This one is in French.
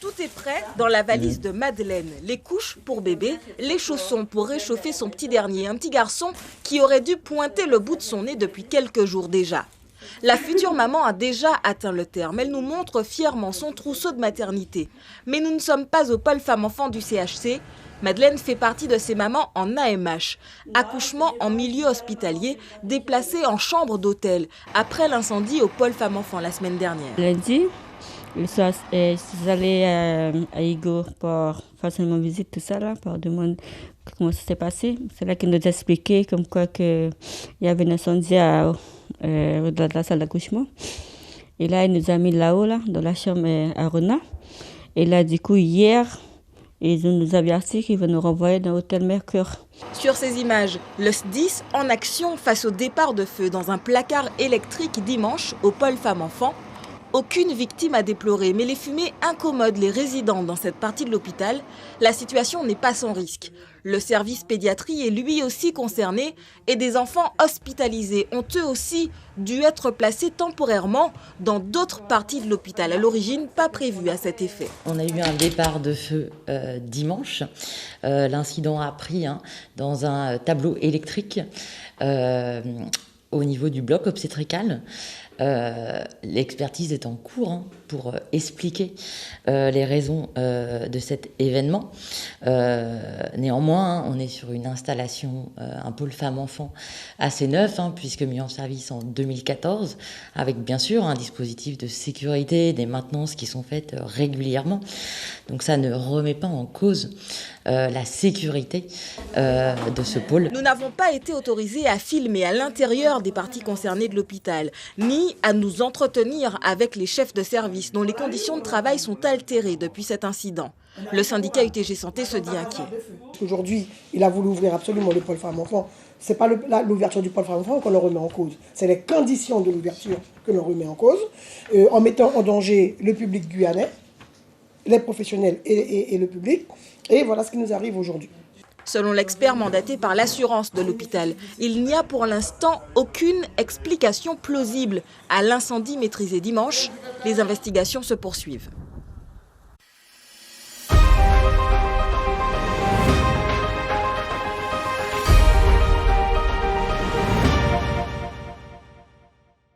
Tout est prêt dans la valise de Madeleine. Les couches pour bébé, les chaussons pour réchauffer son petit dernier. Un petit garçon qui aurait dû pointer le bout de son nez depuis quelques jours déjà. La future maman a déjà atteint le terme. Elle nous montre fièrement son trousseau de maternité. Mais nous ne sommes pas au pôle femmes-enfants du CHC. Madeleine fait partie de ces mamans en AMH, accouchement en milieu hospitalier, déplacée en chambre d'hôtel, après l'incendie au pôle femmes-enfants la semaine dernière. Lundi, je suis allée à Igo pour faire une visite, tout ça, là, pour demander comment ça s'est passé. C'est là qu'il nous a expliqué comme quoi il y avait un incendie dans la salle d'accouchement. Et là, il nous a mis là-haut, là, dans la chambre à Rona. Et là, du coup, hier, ils nous ont averti qu'ils vont nous renvoyer dans l'hôtel Mercure. Sur ces images, le SDIS en action face au départ de feu dans un placard électrique dimanche au pôle femmes-enfants. Aucune victime à déplorer, mais les fumées incommodent les résidents dans cette partie de l'hôpital. La situation n'est pas sans risque. Le service pédiatrie est lui aussi concerné et des enfants hospitalisés ont eux aussi dû être placés temporairement dans d'autres parties de l'hôpital. À l'origine, pas prévu à cet effet. On a eu un départ de feu dimanche. L'incident a pris dans un tableau électrique au niveau du bloc obstétrical. L'expertise est en cours pour expliquer les raisons de cet événement. Néanmoins, on est sur une installation, un pôle femmes-enfants assez neuf, puisque mis en service en 2014, avec bien sûr un dispositif de sécurité, des maintenances qui sont faites régulièrement. Donc ça ne remet pas en cause la sécurité de ce pôle. Nous n'avons pas été autorisés à filmer à l'intérieur des parties concernées de l'hôpital, ni à nous entretenir avec les chefs de service dont les conditions de travail sont altérées depuis cet incident. Le syndicat UTG Santé se dit inquiet. Aujourd'hui, il a voulu ouvrir absolument le pôle femmes-enfants. Ce n'est pas l'ouverture du pôle femmes-enfants qu'on le remet en cause. C'est les conditions de l'ouverture que l'on remet en cause, en mettant en danger le public guyanais, les professionnels et le public. Et voilà ce qui nous arrive aujourd'hui. Selon l'expert mandaté par l'assurance de l'hôpital, il n'y a pour l'instant aucune explication plausible à l'incendie maîtrisé dimanche. Les investigations se poursuivent.